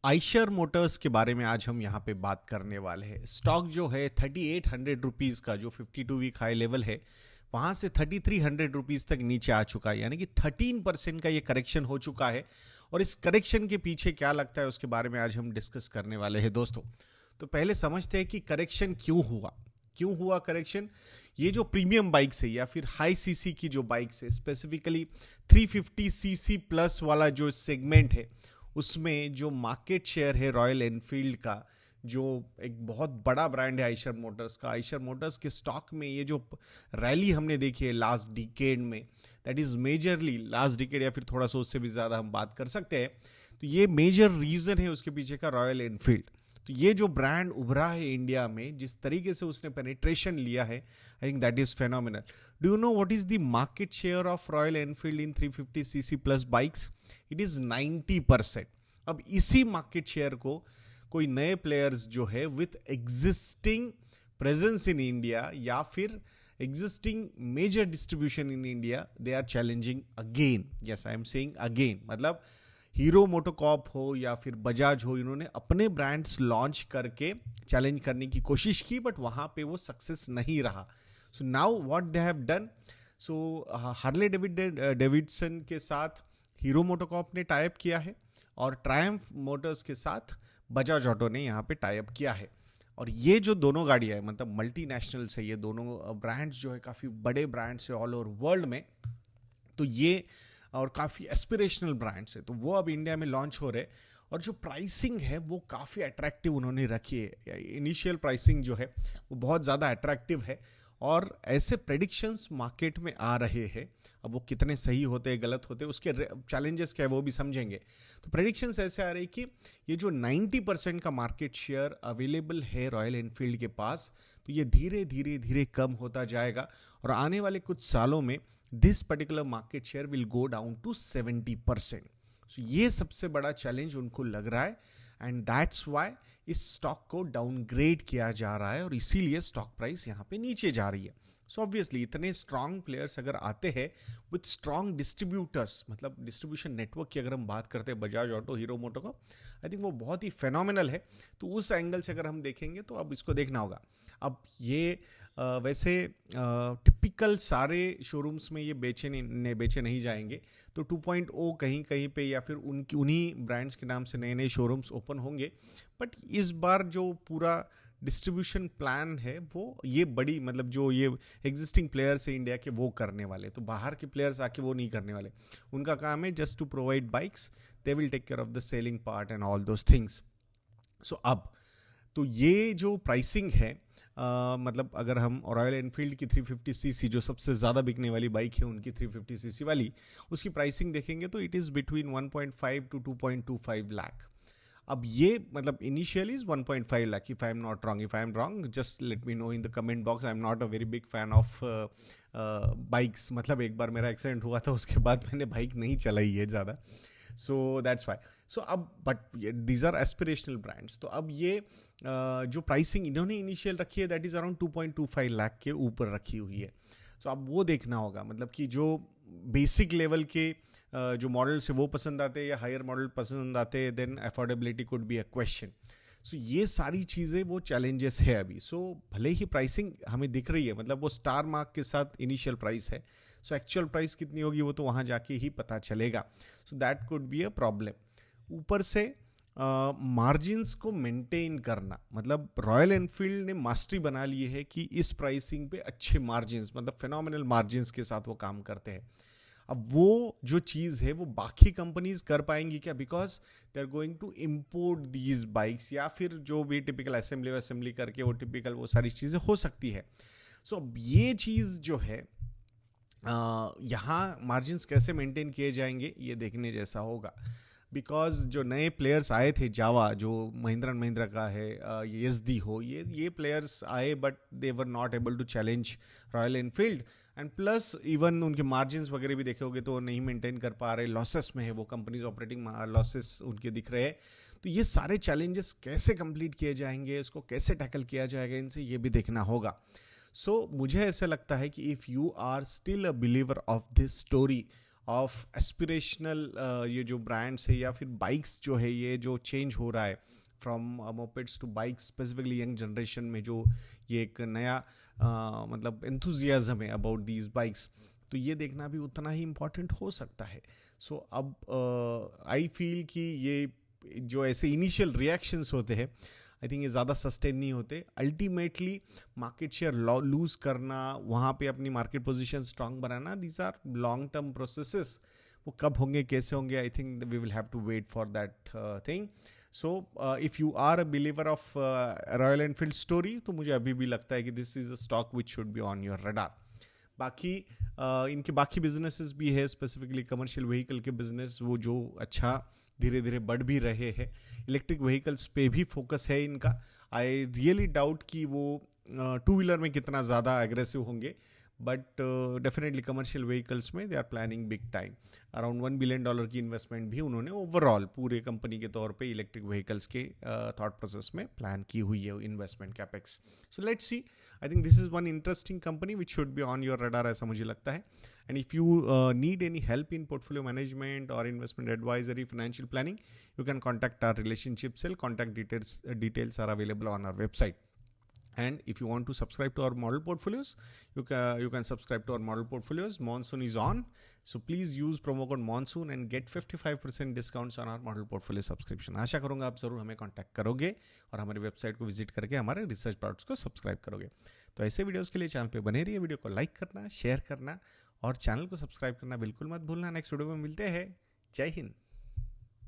Eicher Motors के बारे में आज हम यहाँ पे बात करने वाले हैं। स्टॉक जो है 3800 रुपीज़ का जो 52 वीक हाई लेवल है वहाँ से 3300 रुपीज़ तक नीचे आ चुका है, यानी कि 13% का ये करेक्शन हो चुका है। और इस करेक्शन के पीछे क्या लगता है उसके बारे में आज हम डिस्कस करने वाले हैं दोस्तों। तो पहले समझते हैं कि करेक्शन क्यों हुआ करेक्शन। ये जो प्रीमियम बाइक्स है या फिर हाई सीसी की जो बाइक्स है, स्पेसिफिकली 350 सीसी प्लस वाला जो सेगमेंट है, उसमें जो मार्केट शेयर है रॉयल एनफील्ड का, जो एक बहुत बड़ा ब्रांड है आइशर मोटर्स का, आइशर मोटर्स के स्टॉक में ये जो रैली हमने देखी है लास्ट डिकेड में, that is majorly last decade या फिर थोड़ा सा उससे भी ज़्यादा हम बात कर सकते हैं, तो ये मेजर रीज़न है उसके पीछे का रॉयल एनफील्ड। तो ये जो ब्रांड उभरा है इंडिया में, जिस तरीके से उसने पेनिट्रेशन लिया है, I think that is phenomenal. Do you know what is the market share of Royal Enfield in 350 CC plus bikes? It is 90%। अब इसी मार्केट शेयर को कोई नए प्लेयर्स जो है with existing presence in India या फिर existing major distribution in India, they are challenging again. Yes, I am saying again, मतलब हीरो मोटोकॉर्प हो या फिर बजाज हो, इन्होंने अपने ब्रांड्स लॉन्च करके चैलेंज करने की कोशिश की, बट वहाँ पे वो सक्सेस नहीं रहा। So now what they have done, so Harley Davidson के साथ हीरो मोटोकॉर्प ने टाई अप किया है और ट्रायम्फ मोटर्स के साथ बजाज ऑटो ने यहाँ पे टाई अप किया है। और ये जो दोनों गाड़ियाँ हैं, मतलब मल्टीनेशनल्स है, ये दोनों ब्रांड्स जो है काफ़ी बड़े ब्रांड्स है ऑल ओवर वर्ल्ड में, तो ये और काफ़ी एस्पिरेशनल ब्रांड्स है, तो वो अब इंडिया में लॉन्च हो रहे। और जो प्राइसिंग है वो काफ़ी अट्रैक्टिव उन्होंने रखी है। इनिशियल प्राइसिंग जो है वो बहुत ज़्यादा अट्रैक्टिव है और ऐसे प्रेडिक्शंस मार्केट में आ रहे हैं। अब वो कितने सही होते हैं गलत होते हैं, उसके चैलेंजेस क्या है वो भी समझेंगे। तो प्रेडिक्शंस ऐसे आ रही कि ये जो 90% का मार्केट शेयर अवेलेबल है रॉयल एनफील्ड के पास, तो ये धीरे धीरे धीरे कम होता जाएगा और आने वाले कुछ सालों में this particular market share will go down to 70%। So ये सबसे बड़ा चैलेंज उनको लग रहा है एंड दैट्स वाई इस स्टॉक को डाउनग्रेड किया जा रहा है और इसीलिए स्टॉक प्राइस यहाँ पे नीचे जा रही है। सो ऑब्वियसली इतने स्ट्रांग प्लेयर्स अगर आते हैं विथ स्ट्रांग डिस्ट्रीब्यूटर्स, मतलब डिस्ट्रीब्यूशन नेटवर्क की अगर हम बात करते हैं बजाज ऑटो, हीरो मोटो का, आई थिंक वो बहुत ही फेनोमिनल है। तो उस एंगल से अगर हम देखेंगे तो अब इसको देखना होगा। अब ये वैसे टिपिकल सारे शोरूम्स में ये बेचे नहीं जाएंगे, तो 2.0 कहीं कहीं पे या फिर उन्हीं ब्रांड्स के नाम से नए नए शोरूम्स ओपन होंगे। बट इस बार जो पूरा डिस्ट्रीब्यूशन प्लान है वो ये बड़ी, मतलब जो ये एग्जिस्टिंग प्लेयर्स है इंडिया के वो करने वाले, तो बाहर के प्लेयर्स आके वो नहीं करने वाले। उनका काम है just to provide bikes, they will take care of the selling part and all those things. So अब तो ये जो प्राइसिंग है, मतलब अगर हम रॉयल एनफील्ड की 350 सीसी जो सबसे ज़्यादा बिकने वाली बाइक है उनकी 350 सीसी वाली, उसकी प्राइसिंग देखेंगे तो it is between 1.5 to 2.25 lakh. अब ये मतलब initially is 1.5 lakh, if I am not wrong. If I am wrong just let me know in the comment box. I am not a very big fan of bikes, मतलब एक बार मेरा accident हुआ था उसके बाद मैंने बाइक नहीं चलाई है ज़्यादा, सो दैट्स वाई। सो अब but these are aspirational brands, तो अब ये जो प्राइसिंग इन्होंने इनिशियल रखी है दैट इज़ अराउंड 2.25 लाख के ऊपर रखी हुई है। सो अब वो देखना होगा, मतलब कि जो बेसिक लेवल के जो मॉडल्स है वो पसंद आते हैं या हायर मॉडल पसंद आते हैं, then affordability could be a question. So ये सारी चीज़ें वो चैलेंजेस है अभी। सो भले ही प्राइसिंग हमें दिख रही है, मतलब वो स्टार मार्क के साथ इनिशियल प्राइस है, सो एक्चुअल प्राइस कितनी होगी वो तो वहाँ जाके ही पता चलेगा। So that could be a problem. ऊपर से मार्जिन्स को मेंटेन करना, मतलब रॉयल एनफील्ड ने मास्टरी बना ली है कि इस प्राइसिंग पे अच्छे मार्जिन्स, मतलब फिनोमिनल मार्जिन्स के साथ वो काम करते हैं। अब वो जो चीज़ है वो बाकी कंपनीज कर पाएंगी क्या, because they are going to import these bikes, या फिर जो भी टिपिकल असेंबली करके वो टिपिकल वो सारी चीज़ें हो सकती है। सो अब ये चीज़ जो है यहाँ मार्जिन्स कैसे मेंटेन किए जाएंगे ये देखने जैसा होगा। बिकॉज जो नए प्लेयर्स आए थे, जावा जो महिंद्रा एंड महिंद्रा का है, ये एसडी हो, ये प्लेयर्स आए but they were not able to challenge Royal Enfield. And plus even उनके मार्जिन्स वगैरह भी देखे होगे तो नहीं मेंटेन कर पा रहे, लॉसेस में है वो कंपनीज, ऑपरेटिंग लॉसेस उनके दिख रहे हैं। तो ये सारे चैलेंजेस कैसे कंप्लीट किए जाएंगे, इसको कैसे टैकल किया जाएगा, इनसे ये भी देखना होगा। सो मुझे ऐसा लगता है कि if you are still a believer of this story of aspirational ये जो ब्रांड्स है या फिर बाइक्स जो है, ये जो चेंज हो रहा है from mopeds to bikes, specifically young generation में जो ये एक नया मतलब एंथुजियाज्म है अबाउट दीज बाइक्स, तो ये देखना भी उतना ही इम्पॉर्टेंट हो सकता है. सो अब आई फील कि ये जो ऐसे इनिशियल रिएक्शंस होते हैं, आई थिंक ये ज़्यादा सस्टेन नहीं होते. अल्टीमेटली मार्केट शेयर लूज करना, वहाँ पे अपनी मार्केट पोजीशन स्ट्रांग बनाना, these are long term processes. वो कब होंगे, कैसे होंगे, I think we will have to wait for that thing. So if you are a believer of Royal Enfield story, तो मुझे अभी भी लगता है कि this is a stock which should be on your radar. बाकी इनके बाकी बिजनेसेस भी है, स्पेसिफिकली कमर्शियल व्हीकल के बिजनेस, वो जो अच्छा धीरे धीरे बढ़ भी रहे हैं. इलेक्ट्रिक व्हीकल्स पे भी फोकस है इनका. आई रियली डाउट कि वो टू व्हीलर में कितना ज़्यादा एग्रेसिव होंगे, बट डेफिनेटली कमर्शियल व्हीकल्स में they are planning big time. Around $1 billion की इन्वेस्टमेंट भी उन्होंने ओवरऑल पूरे कंपनी के तौर पे इलेक्ट्रिक व्हीकल्स के थॉट प्रोसेस में प्लान की हुई है investment capex. So let's see. I think this is one interesting company which should be on your radar, ऐसा मुझे लगता है. And if you need any help in portfolio management or investment advisory, financial planning, you can contact our relationship cell. Contact details are available on our website. And if you want to subscribe to our model portfolios, you can subscribe to our model portfolios. Monsoon is on, so please use promo code monsoon and get 55% discounts on our model portfolio subscription. आशा करूँगा आप ज़रूर हमें contact करोगे और हमारी website को visit करके हमारे रिसर्च प्रोडक्ट्स को सब्सक्राइब करोगे. तो ऐसे वीडियोस के लिए चैनल पे बने रहिए. वीडियो को लाइक करना, शेयर करना और चैनल को सब्सक्राइब करना बिल्कुल मत भूलना. नेक्स्ट वीडियो में मिलते हैं. जय हिंद.